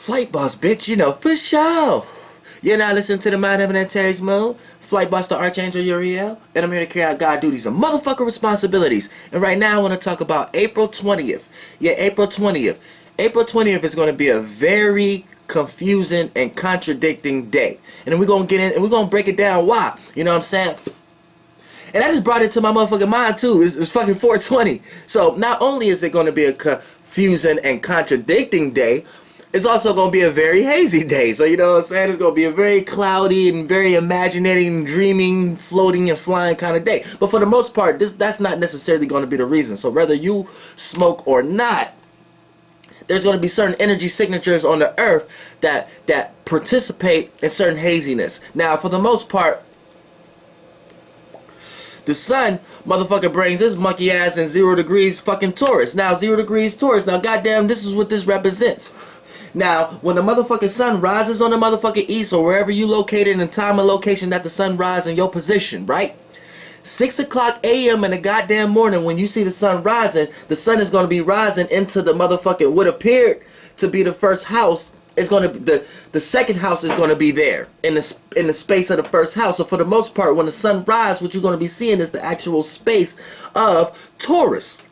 Flight boss, bitch, you know, for sure. You're not listening to the Mind Heaven and Terry's Moon. Flight boss, the Archangel Uriel. And I'm here to carry out God duties and motherfucker responsibilities. And right now I want to talk about April 20th. Yeah, April 20th. April 20th is going to be a very confusing and contradicting day. And then we're going to get in and we're going to break it down why. You know what I'm saying? And I just brought it to my motherfucking mind too. It's fucking 420. So not only is it going to be a confusing and contradicting day, it's also going to be a very hazy day. So you know what I'm saying? It's going to be a very cloudy and very imaginating, dreaming, floating and flying kind of day. But for the most part, that's not necessarily going to be the reason. So whether you smoke or not, there's going to be certain energy signatures on the earth that participate in certain haziness. Now, for the most part, the sun, motherfucker, brings his monkey ass in 0 degrees fucking Taurus. Now, 0 degrees Taurus. Now, goddamn, this is what this represents. Now, when the motherfucking sun rises on the motherfucking east or wherever you located in time and location that the sun rises in your position, right? 6 o'clock a.m. in the goddamn morning when you see the sun rising, the sun is going to be rising into the motherfucking, what appeared to be the first house. It's going to be the second house is going to be there in the space of the first house. So for the most part, when the sun rises, what you're going to be seeing is the actual space of Taurus.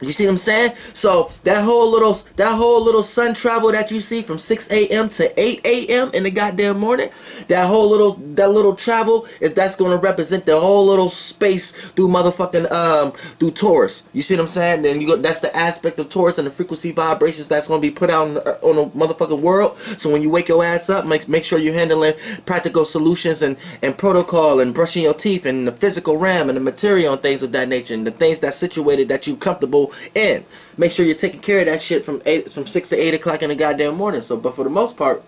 You see what I'm saying? So that whole little sun travel that you see from 6 a.m. to 8 a.m. in the goddamn morning, that little travel that's going to represent the whole little space through motherfucking through Taurus. You see what I'm saying? Then that's the aspect of Taurus and the frequency vibrations that's going to be put out on the motherfucking world. So when you wake your ass up, make sure you're handling practical solutions and protocol and brushing your teeth and the physical realm and the material and things of that nature and the things that's situated that you comfortable in. Make sure you're taking care of that shit from 6 to 8 o'clock in the goddamn morning. So, but for the most part,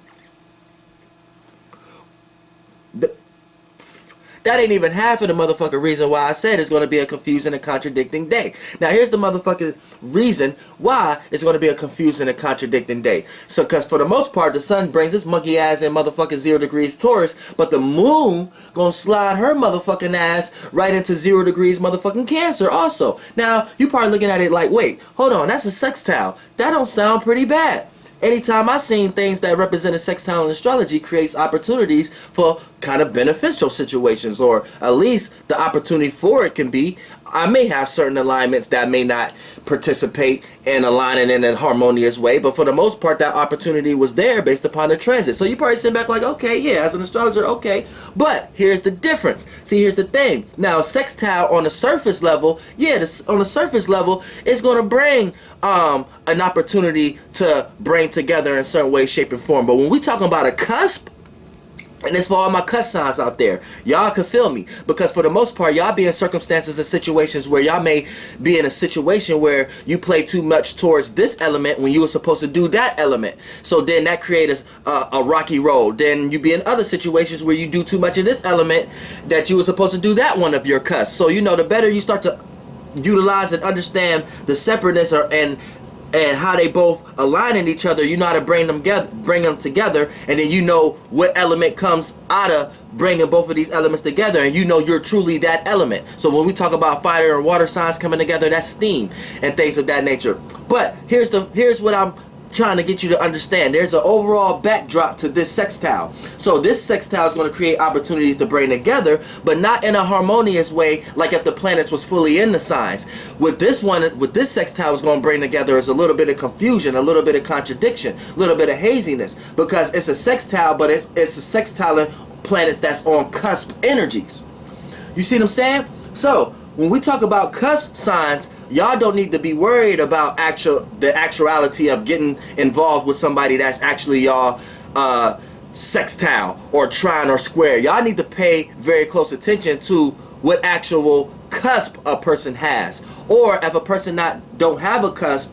that ain't even half of the motherfucking reason why I said it's going to be a confusing and contradicting day. Now, here's the motherfucking reason why it's going to be a confusing and contradicting day. So, because for the most part, the sun brings its monkey ass in motherfucking 0 degrees Taurus, but the moon going to slide her motherfucking ass right into 0 degrees motherfucking Cancer also. Now, you probably looking at it like, wait, hold on, that's a sextile. That don't sound pretty bad. Anytime I've seen things that represent a sextile in astrology creates opportunities for kind of beneficial situations, or at least the opportunity for it can be. I may have certain alignments that may not participate in aligning in a harmonious way, but for the most part that opportunity was there based upon the transit. So you probably sit back like, okay, yeah, as an astrologer, okay, but here's the difference. See, here's the thing. Now, sextile on the surface level, yeah, on the surface level, it's going to bring an opportunity to bring together in certain way, shape, and form. But when we talking about a cusp, and it's for all my cuss signs out there, y'all can feel me, because for the most part, y'all be in circumstances and situations where y'all may be in a situation where you play too much towards this element when you were supposed to do that element. So then that creates a rocky road. Then you be in other situations where you do too much of this element that you were supposed to do that one of your cuss. So you know, the better you start to utilize and understand the separateness and how they both align in each other, you know how to bring them together, and then you know what element comes out of bringing both of these elements together, and you know you're truly that element. So when we talk about fire and water signs coming together, that's steam and things of that nature. But here's what I'm trying to get you to understand. There's an overall backdrop to this sextile. So this sextile is going to create opportunities to bring together, but not in a harmonious way like if the planets was fully in the signs. With this sextile is going to bring together is a little bit of confusion, a little bit of contradiction, a little bit of haziness, because it's a sextile, but it's a sextile in planets that's on cusp energies. You see what I'm saying? So when we talk about cusp signs, y'all don't need to be worried about the actuality of getting involved with somebody that's actually y'all sextile or trine or square. Y'all need to pay very close attention to what actual cusp a person has, or if a person don't have a cusp,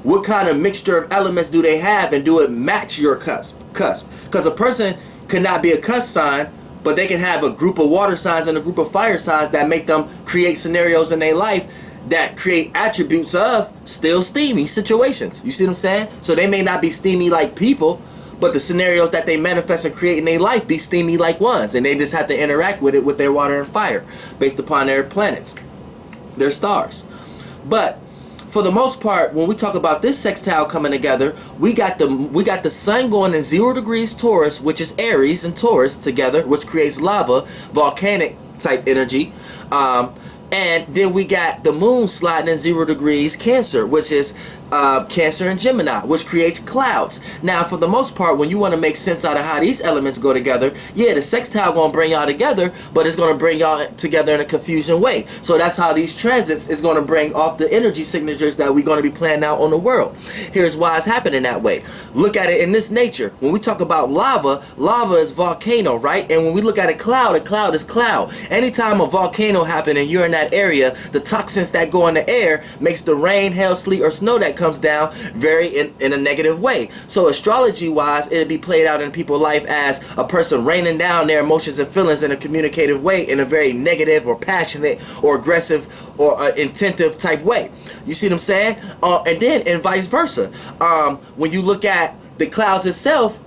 what kind of mixture of elements do they have, and do it match your cusp? Because a person cannot be a cusp sign, but they can have a group of water signs and a group of fire signs that make them create scenarios in their life that create attributes of still steamy situations. You see what I'm saying? So they may not be steamy like people, but the scenarios that they manifest and create in their life be steamy like ones, and they just have to interact with it with their water and fire based upon their planets, their stars. But for the most part, when we talk about this sextile coming together, we got the sun going in 0 degrees Taurus, which is Aries and Taurus together, which creates lava, volcanic type energy. And then we got the moon sliding in 0 degrees Cancer, which is Cancer and Gemini, which creates clouds. Now, for the most part, when you want to make sense out of how these elements go together, yeah, the sextile going to bring y'all together, but it's going to bring y'all together in a confusion way. So that's how these transits is going to bring off the energy signatures that we're going to be planning out on the world. Here's why it's happening that way. Look at it in this nature. When we talk about lava, lava is volcano, right? And when we look at a cloud is cloud. Anytime a volcano happens and you're in that area, the toxins that go in the air makes the rain, hail, sleet, or snow that comes down very in a negative way. So astrology wise, it'd be played out in people's life as a person raining down their emotions and feelings in a communicative way, in a very negative or passionate or aggressive or intentive type way. You see what I'm saying? And then and vice versa. When you look at the clouds itself,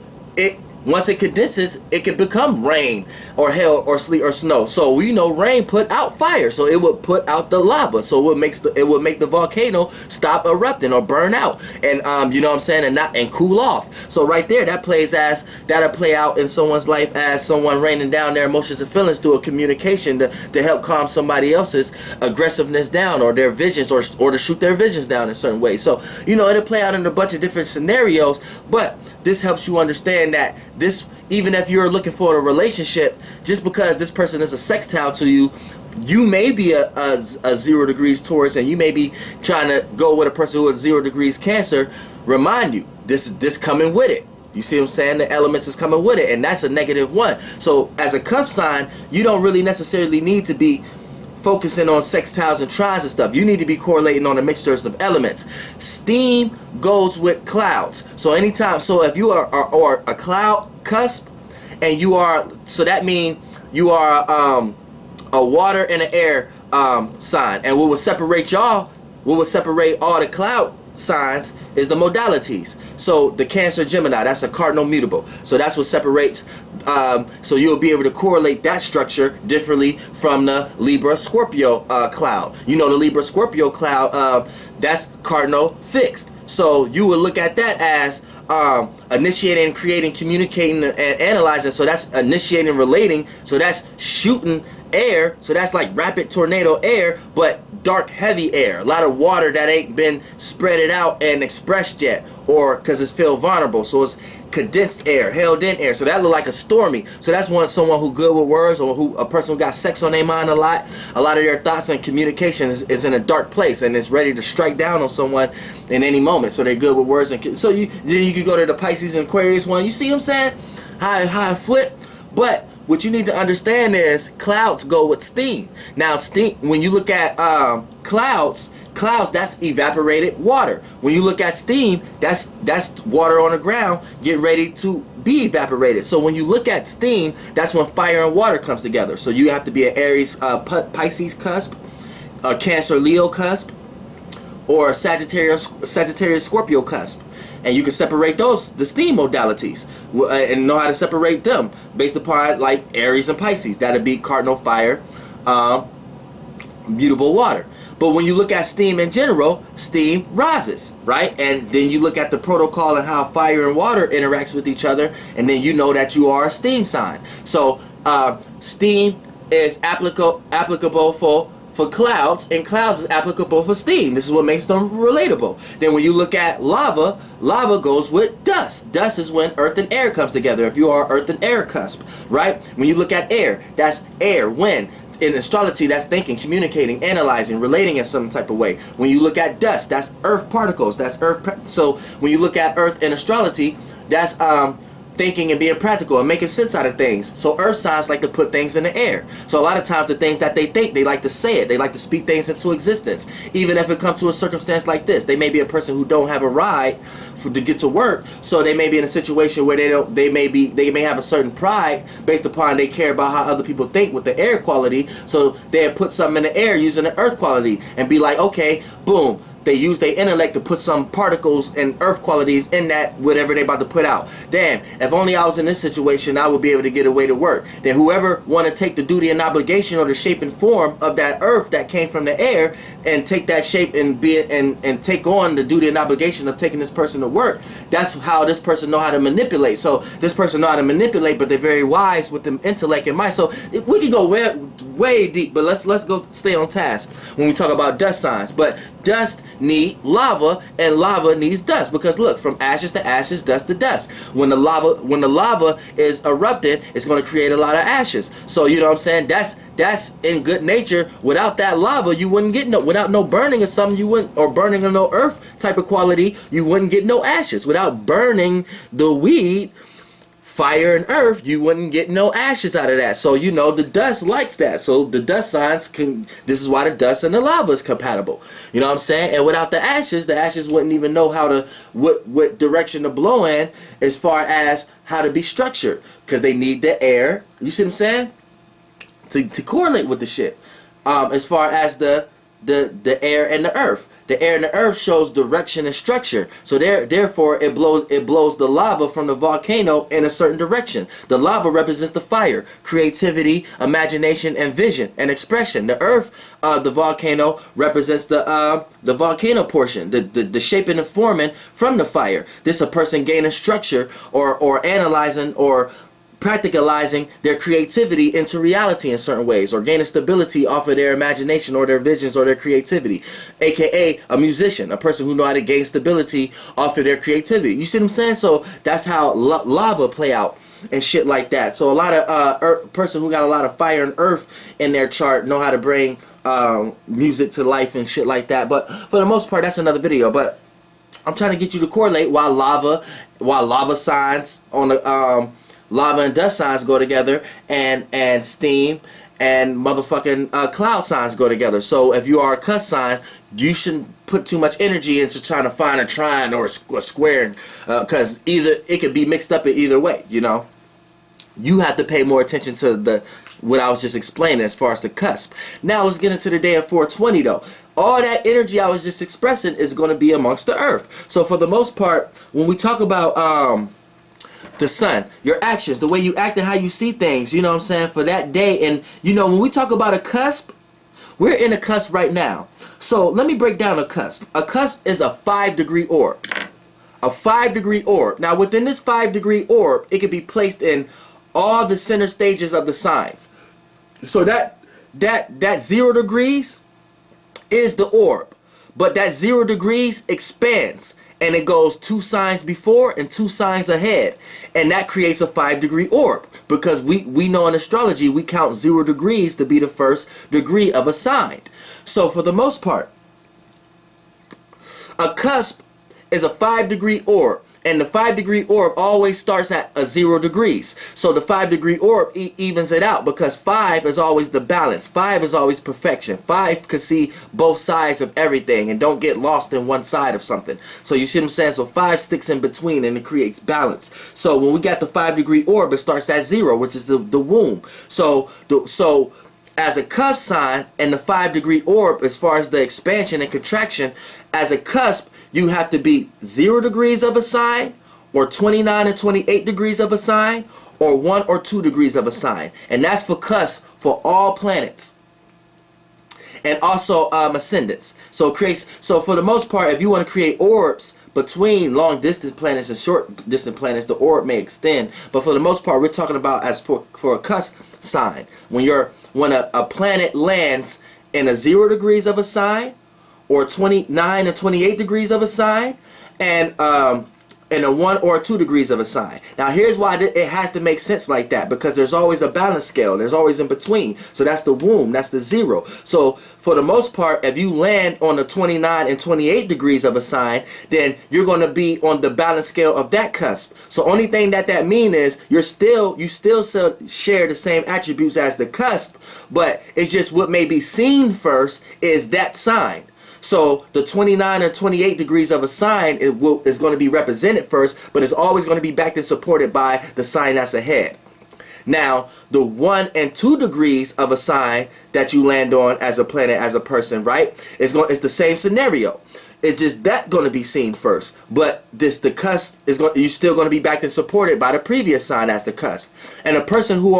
once it condenses, it can become rain or hail or sleet or snow. So we know rain put out fire, so it would put out the lava. So it would make the volcano stop erupting or burn out, and you know what I'm saying, and cool off. So right there, that'll play out in someone's life as someone raining down their emotions and feelings through a communication to help calm somebody else's aggressiveness down, or their visions, or to shoot their visions down in certain ways. So you know, it'll play out in a bunch of different scenarios, but this helps you understand that this, even if you're looking for a relationship, just because this person is a sextile to you, you may be a 0 degrees Taurus, and you may be trying to go with a person who is 0 degrees Cancer. Remind you, this coming with it. You see what I'm saying? The elements is coming with it, and that's a negative one. So as a cup sign, you don't really necessarily need to be focusing on sextiles and trines and stuff. You need to be correlating on the mixtures of elements. Steam goes with clouds. So if you are a cloud cusp, and you are, so that means you are a water and an air sign. And what will separate y'all, what will separate all the cloud signs is the modalities. So the Cancer Gemini, that's a cardinal mutable. So that's what separates. So you'll be able to correlate that structure differently from the Libra Scorpio cloud. You know, the Libra Scorpio cloud, that's cardinal fixed. So you will look at that as initiating, creating, communicating, and analyzing. So that's initiating, relating. So that's shooting air. So that's like rapid tornado air, but dark, heavy air. A lot of water that ain't been spreaded out and expressed yet, or because it's feel vulnerable. So it's condensed air, held in air. So that look like a stormy. So that's someone who good with words, or a person who got sex on their mind a lot. A lot of their thoughts and communication is in a dark place, and it's ready to strike down on someone in any moment. So they're good with words. And so then you could go to the Pisces and Aquarius one. You see what I'm saying? How I flip. But what you need to understand is clouds go with steam. Now steam, when you look at clouds, that's evaporated water. When you look at steam, that's water on the ground getting ready to be evaporated. So when you look at steam, that's when fire and water comes together. So you have to be an Aries Pisces cusp, a Cancer Leo cusp, or a Sagittarius Scorpio cusp. And you can separate the steam modalities, and know how to separate them based upon like Aries and Pisces. That'd be cardinal fire, mutable water. But when you look at steam in general, steam rises, right? And then you look at the protocol and how fire and water interacts with each other, and then you know that you are a steam sign. So steam is applicable for clouds, and clouds is applicable for steam. This is what makes them relatable. Then when you look at lava, lava goes with dust. Dust is when earth and air comes together, if you are earth and air cusp, right? When you look at air, that's air, wind. In astrology, that's thinking, communicating, analyzing, relating in some type of way. When you look at dust, that's earth particles, that's earth. So when you look at earth in astrology, that's thinking and being practical and making sense out of things. So earth signs like to put things in the air. So a lot of times the things that they think, they like to say it. They like to speak things into existence. Even if it comes to a circumstance like this, they may be a person who don't have a ride to get to work. So they may be in a situation where they may have a certain pride based upon they care about how other people think with the air quality. So they'll put something in the air using the earth quality and be like, okay, boom, they use their intellect to put some particles and earth qualities in that whatever they about to put out. Damn, if only I was in this situation, I would be able to get away to work. Then whoever want to take the duty and obligation or the shape and form of that earth that came from the air and take that shape and and take on the duty and obligation of taking this person to work, that's how this person know how to manipulate. So this person know how to manipulate, but they're very wise with the intellect and mind. So we could go way deep, but let's go stay on task when we talk about dust signs. But dust need lava, and lava needs dust, because look, from ashes to ashes, dust to dust. When the lava is erupting, it's going to create a lot of ashes. So you know what I'm saying, that's in good nature. Without that lava, you wouldn't get without no burning or something, you wouldn't, or burning of no earth type of quality, you wouldn't get no ashes. Without burning the weed, fire and earth, you wouldn't get no ashes out of that. So you know, the dust likes that. So the dust signs can, this is why the dust and the lava is compatible. You know what I'm saying? And without the ashes wouldn't even know how to, what direction to blow in as far as how to be structured, because they need the air, you see what I'm saying, to correlate with the shit. As far as the air and the earth. The air and the earth shows direction and structure. So therefore it blows the lava from the volcano in a certain direction. The lava represents the fire, creativity, imagination, and vision and expression. The earth, the volcano, represents the volcano portion, the shaping and forming from the fire. This a person gaining structure or analyzing or practicalizing their creativity into reality in certain ways, or gaining stability off of their imagination or their visions or their creativity, aka a musician, a person who know how to gain stability off of their creativity. You see what I'm saying? So that's how lava play out and shit like that. So a lot of person who got a lot of fire and earth in their chart know how to bring music to life and shit like that. But for the most part, that's another video. But I'm trying to get you to correlate why lava signs on the lava and dust signs go together, and steam and motherfucking cloud signs go together. So if you are a cuss sign, you shouldn't put too much energy into trying to find a trine or a square, because either it could be mixed up in either way. You know, you have to pay more attention to what I was just explaining as far as the cusp. Now let's get into the day of 420 though. All that energy I was just expressing is going to be amongst the earth. So for the most part, when we talk about the sun, your actions, the way you act and how you see things, you know what I'm saying, for that day. And you know, when we talk about a cusp, we're in a cusp right now. So let me break down a cusp. A cusp is a 5-degree orb. A 5-degree orb. Now within this 5-degree orb, it can be placed in all the center stages of the signs. So that 0 degrees is the orb, but that 0 degrees expands, and it goes 2 signs before and 2 signs ahead, and that creates a 5-degree orb, because we know in astrology we count 0 degrees to be the first degree of a sign. So for the most part, a cusp is a 5-degree orb, and the 5-degree orb always starts at a 0 degrees. So the 5-degree orb evens it out, because 5 is always the balance. 5 is always perfection. 5 can see both sides of everything and don't get lost in one side of something. So you see what I'm saying? So 5 sticks in between and it creates balance. So when we got the 5-degree orb, it starts at 0, which is the womb. So as a cusp sign and the 5-degree orb, as far as the expansion and contraction, as a cusp, you have to be 0 degrees of a sign, or 29 and 28 degrees of a sign, or 1 or 2 degrees of a sign. And that's for cusp for all planets. And also ascendants. So for the most part, if you want to create orbs between long distance planets and short distance planets, the orb may extend. But for the most part, we're talking about as for a cusp sign. When a planet lands in a 0 degrees of a sign, or 29 and 28 degrees of a sign, and a 1 or 2 degrees of a sign. Now here's why it has to make sense like that, because there's always a balance scale. There's always in between. So that's the womb. That's the 0. So for the most part, if you land on the 29 and 28 degrees of a sign, then you're going to be on the balance scale of that cusp. So only thing that means is you still share the same attributes as the cusp, but it's just what may be seen first is that sign. So the 29 or 28 degrees of a sign is going to be represented first, but it's always going to be backed and supported by the sign that's ahead. Now, the 1 and 2 degrees of a sign that you land on as a planet, as a person, right? It's the same scenario. it's just that going to be seen first. But the cusp is going. You're still going to be backed and supported by the previous sign as the cusp. And a person who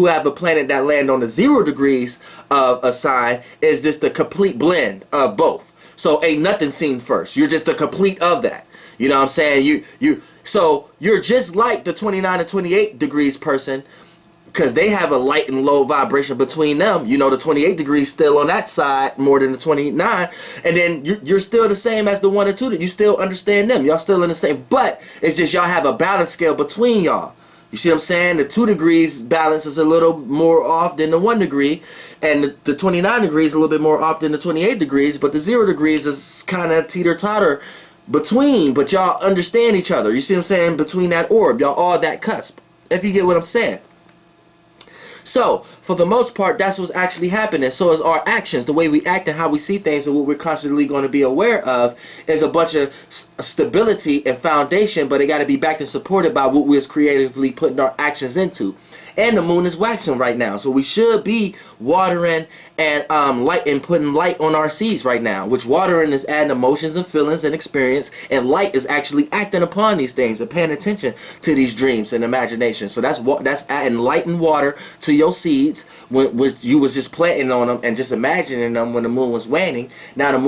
have a planet that land on the 0 degrees of a sign is just the complete blend of both. So ain't nothing seen first. You're just the complete of that. You know what I'm saying? So you're just like the 29 and 28 degrees person, because they have a light and low vibration between them. You know, the 28 degrees still on that side more than the 29. And then you're still the same as the 1 and 2. That you still understand them. Y'all still in the same. But it's just y'all have a balance scale between y'all. You see what I'm saying? The 2 degrees balance is a little more off than the 1 degree. And the 29 degrees is a little bit more off than the 28 degrees. But the 0 degrees is kind of teeter-totter between. But y'all understand each other. You see what I'm saying? Between that orb. Y'all all that cusp. If you get what I'm saying. So, for the most part, that's what's actually happening. So is our actions, the way we act and how we see things, and what we're constantly going to be aware of is a bunch of stability and foundation, but it got to be backed and supported by what we're creatively putting our actions into. And the moon is waxing right now, so we should be watering and light and putting light on our seeds right now. Which watering is adding emotions and feelings and experience, and light is actually acting upon these things and paying attention to these dreams and imagination. So that's adding light and water to your seeds, which you was just planting on them and just imagining them when the moon was waning. Now the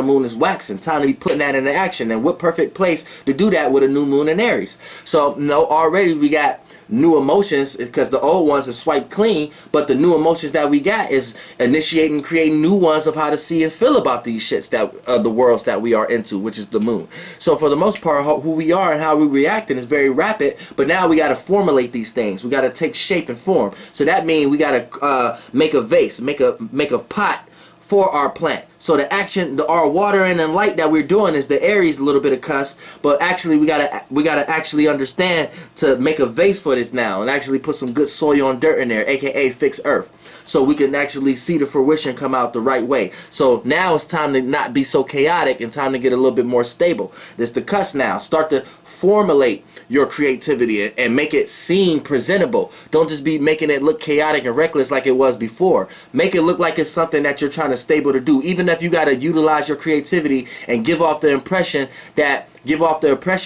moon is waxing. Time to be putting that into action. And what perfect place to do that with a new moon in Aries? So already we got new emotions, because the old ones are swiped clean, but the new emotions that we got is initiating, creating new ones of how to see and feel about these shits that the worlds that we are into, which is the moon. So for the most part, who we are and how we reacting is very rapid, but now we got to formulate these things. We got to take shape and form. So that means we got to make a vase, make a pot for our plant. So the action, our watering and light that we're doing is the Aries little bit of cusp, but actually we gotta actually understand to make a vase for this now and actually put some good soil and dirt in there, aka fix earth, so we can actually see the fruition come out the right way. So now it's time to not be so chaotic and time to get a little bit more stable. This the cusp now. Start to formulate your creativity and make it seem presentable. Don't just be making it look chaotic and reckless like it was before. Make it look like it's something that you're trying to stable to do, even if you got to utilize your creativity and give off the impression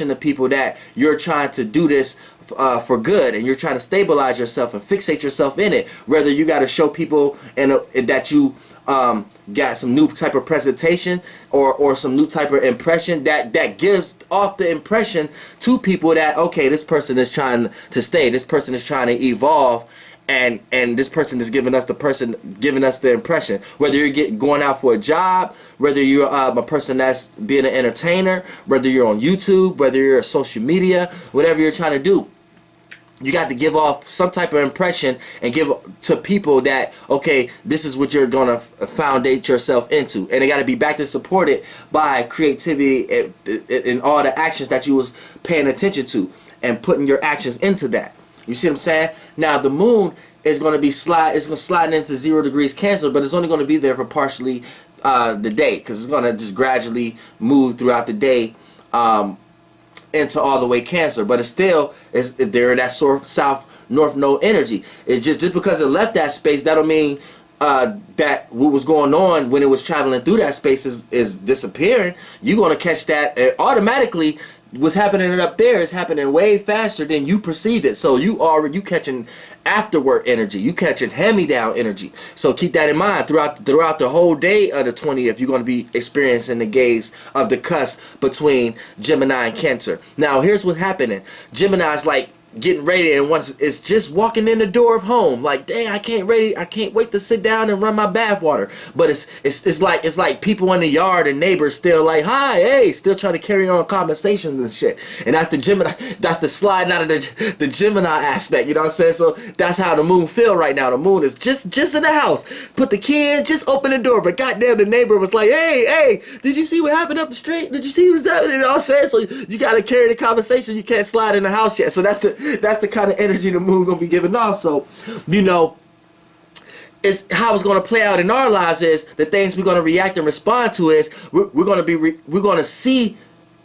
to people that you're trying to do this for good, and you're trying to stabilize yourself and fixate yourself in it. Whether you got to show people that you got some new type of presentation or some new type of impression that gives off the impression to people that, okay, this person is trying to stay, this person is trying to evolve, and this person is giving us the impression. Whether you're going out for a job, whether you're a person that's being an entertainer, whether you're on YouTube, whether you're on social media, whatever you're trying to do, you got to give off some type of impression and give to people that, okay, this is what you're going to foundate yourself into. And it got to be backed and supported by creativity and all the actions that you was paying attention to and putting your actions into that. You see what I'm saying? Now the moon is going to be slide into 0 degrees Cancer, but it's only going to be there for partially the day, because it's going to just gradually move throughout the day into all the way Cancer. But it's still there that south north node energy. It's just because it left that space, that don't mean that what was going on when it was traveling through that space is disappearing. You're going to catch that automatically. What's happening up there is happening way faster than you perceive it. So you catching afterward energy, you catching hand-me-down energy. So keep that in mind throughout the whole day of the 20th. You're going to be experiencing the gaze of the cusp between Gemini and Cancer. Now here's what's happening. Gemini's like getting ready, and once it's just walking in the door of home, like, dang, I can't wait to sit down and run my bath water. But it's like people in the yard and neighbors still like, hi, hey, still trying to carry on conversations and shit. And that's the Gemini, that's the sliding out of the Gemini aspect, you know what I'm saying? So that's how the moon feel right now. The moon is just in the house, put the key in, just open the door, but goddamn, the neighbor was like, hey, did you see what happened up the street? Did you see what's happening? You know what I'm saying? So you gotta carry the conversation. You can't slide in the house yet. So that's the kind of energy the moon's gonna be giving off. So, it's how it's gonna play out in our lives is the things we're gonna react and respond to is we're gonna see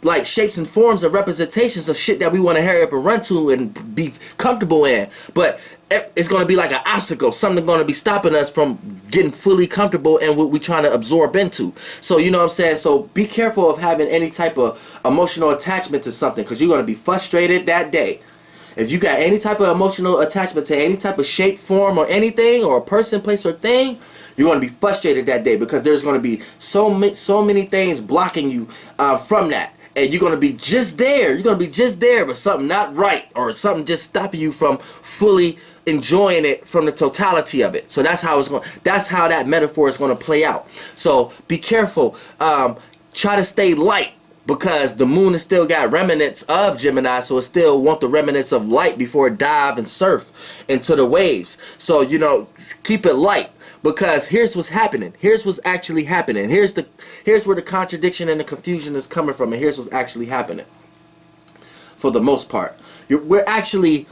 like shapes and forms and representations of shit that we want to hurry up and run to and be comfortable in. But it's going to be like an obstacle, something going to be stopping us from getting fully comfortable in what we're trying to absorb into. So, you know what I'm saying? So be careful of having any type of emotional attachment to something, because you're going to be frustrated that day. If you got any type of emotional attachment to any type of shape, form, or anything, or a person, place, or thing, you're going to be frustrated that day, because there's going to be so many things blocking you from that. And you're going to be just there. You're going to be just there, but something not right, or something just stopping you from fully enjoying it from the totality of it. So that's how it's going. That's how that metaphor is going to play out. So be careful. Try to stay light, because the moon has still got remnants of Gemini, so it still want the remnants of light before it dive and surf into the waves. So, you know, keep it light, because here's what's happening. Here's what's actually happening. Here's where the contradiction and the confusion is coming from, and here's what's actually happening. For the most part, we're actually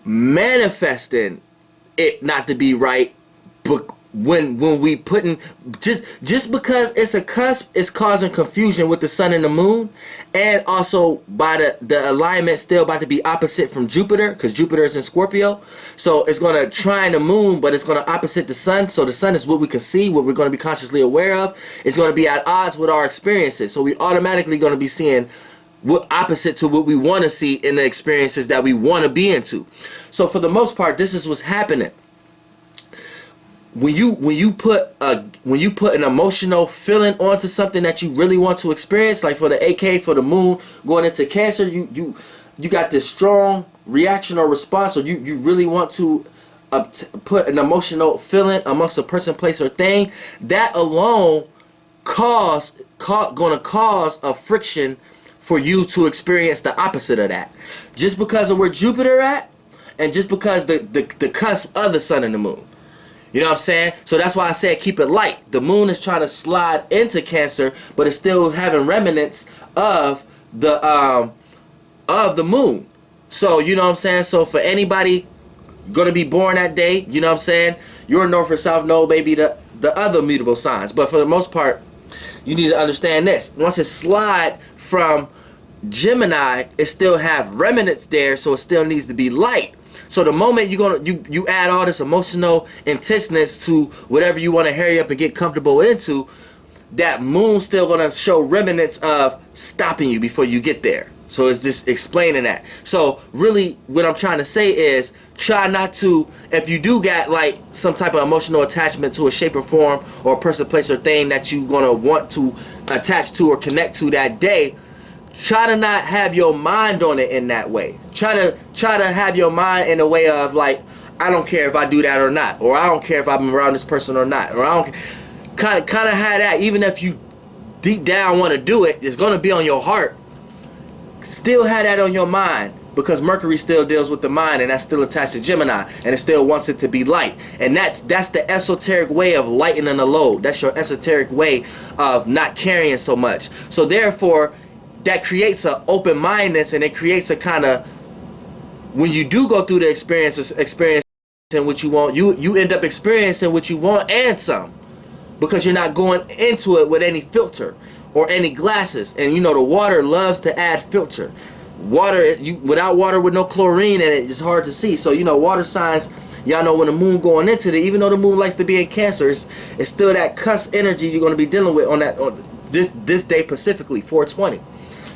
manifesting it not to be right, but when we putting just because it's a cusp, it's causing confusion with the sun and the moon, and also by the alignment still about to be opposite from Jupiter, because Jupiter is in Scorpio. So it's going to trine the moon, but it's going to opposite the sun. So the sun is what we can see, what we're going to be consciously aware of. It's going to be at odds with our experiences, so we automatically going to be seeing what opposite to what we want to see in the experiences that we want to be into. So for the most part, this is what's happening. When you put an emotional feeling onto something that you really want to experience, like for the AK, for the moon going into Cancer, you got this strong reaction or response, or you really want to put an emotional feeling amongst a person, place, or thing. That alone gonna cause a friction for you to experience the opposite of that, just because of where Jupiter at, and just because the cusp of the sun and the moon. You know what I'm saying? So that's why I said keep it light. The moon is trying to slide into Cancer, but it's still having remnants of the moon. So you know what I'm saying? So for anybody gonna be born that day, you know what I'm saying, your North or South Node, maybe the other mutable signs. But for the most part, you need to understand this. Once it slide from Gemini, it still have remnants there, so it still needs to be light. So the moment you add all this emotional intenseness to whatever you want to hurry up and get comfortable into, that moon's still gonna show remnants of stopping you before you get there. So it's just explaining that. So really what I'm trying to say is, try not to, if you do got like some type of emotional attachment to a shape or form, or a person, place, or thing that you gonna want to attach to or connect to that day, try to not have your mind on it in that way. Try to have your mind in a way of like, I don't care if I do that or not, or I don't care if I'm around this person or not, or I don't kind of have that. Even if you deep down want to do it, it's going to be on your heart. Still have that on your mind, because Mercury still deals with the mind, and that's still attached to Gemini, and it still wants it to be light. And that's the esoteric way of lightening the load. That's your esoteric way of not carrying so much. So therefore, that creates an open-mindedness, and it creates a kind of, when you do go through the experiencing what you want, you end up experiencing what you want and some, because you're not going into it with any filter or any glasses. And you know the water loves to add filter. Water, without water with no chlorine in it, it's hard to see. So you know, water signs, y'all know when the moon going into it, even though the moon likes to be in Cancer, it's still that cusp energy you're going to be dealing with on this day, specifically 420.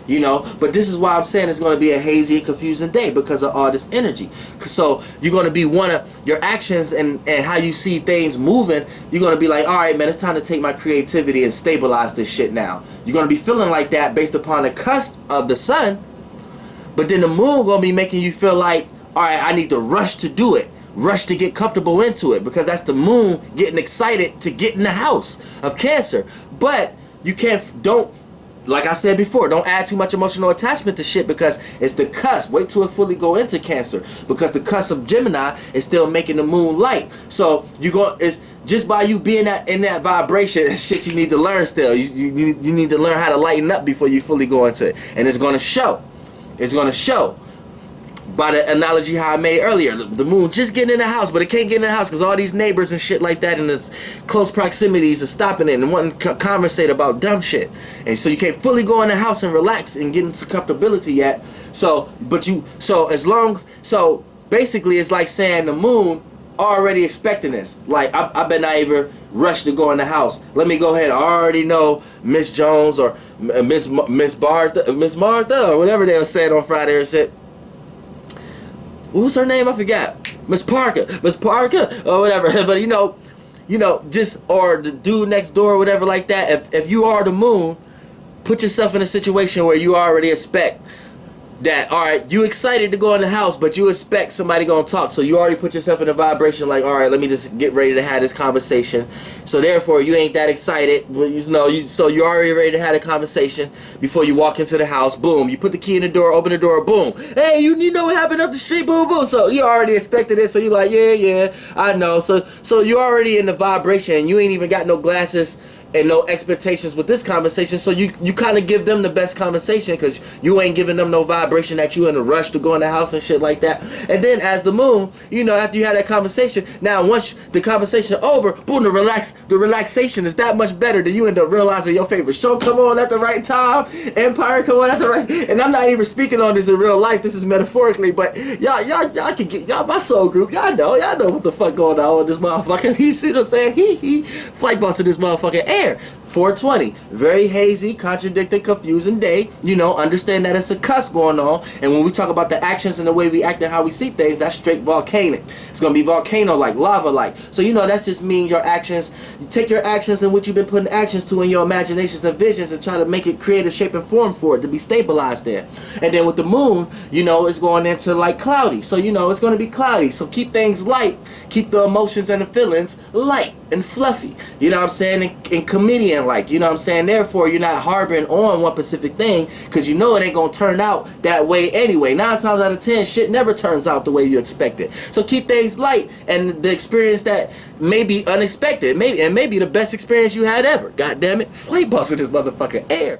You know, but this is why I'm saying it's going to be a hazy and confusing day, because of all this energy. So you're going to be your actions and how you see things moving, you're going to be like, all right, man, it's time to take my creativity and stabilize this shit now. You're going to be feeling like that based upon the cusp of the sun, but then the moon going to be making you feel like, all right, I need to rush to do it, rush to get comfortable into it, because that's the moon getting excited to get in the house of Cancer. But you don't, like I said before, don't add too much emotional attachment to shit, because it's the cusp. Wait till it fully go into Cancer, because the cusp of Gemini is still making the moon light. So it's just by you being in that vibration and shit, you need to learn still. You need to learn how to lighten up before you fully go into it, and it's gonna show. It's gonna show. by the analogy how I made earlier, the moon just getting in the house, but it can't get in the house because all these neighbors and shit like that in its close proximities are stopping it and wanting to conversate about dumb shit. And so you can't fully go in the house and relax and get into comfortability yet. So basically it's like saying the moon already expecting this. Like, I better not even rush to go in the house. Let me go ahead. I already know Miss Jones or Miss Martha, or whatever they were saying on Friday or shit. What was her name? I forgot. Miss Parker, or whatever. But you know, just, or the dude next door or whatever like that. If you are the moon, put yourself in a situation where you already expect that, alright, you excited to go in the house, but you expect somebody gonna talk, so you already put yourself in a vibration like, alright, let me just get ready to have this conversation. So therefore you ain't that excited, but so you're already ready to have a conversation before you walk into the house. Boom, you put the key in the door, open the door, boom, hey, you know what happened up the street, boom, boom. So you already expected it, so you're like, yeah, I know. So you're already in the vibration, and you ain't even got no glasses and no expectations with this conversation, so you kind of give them the best conversation because you ain't giving them no vibration that you in a rush to go in the house and shit like that. And then as the moon, after you had that conversation, now once the conversation over, boom, the relaxation is that much better than you end up realizing your favorite show come on at the right time, Empire come on at the right, and I'm not even speaking on this in real life, this is metaphorically, but y'all can get, y'all my soul group, y'all know what the fuck going on with this motherfucker. You see what I'm saying? Flight boss in this motherfucking air. 420, very hazy, contradicting, confusing day. Understand that it's a cuss going on, and when we talk about the actions and the way we act and how we see things, that's straight volcanic. It's gonna be volcano-like, lava-like. So that's just mean your actions. You take your actions and what you've been putting actions to in your imaginations and visions, and try to make it create a shape and form for it to be stabilized there. And then with the moon, it's going into like cloudy. So it's gonna be cloudy. So keep things light, keep the emotions and the feelings light and fluffy. You know what I'm saying? And comedian like, therefore you're not harboring on one specific thing because it ain't gonna turn out that way anyway. 9 times out of 10 shit never turns out the way you expect it. So keep things light, and the experience that may be unexpected, maybe the best experience you had ever. God damn it, flight boss in this motherfucking air.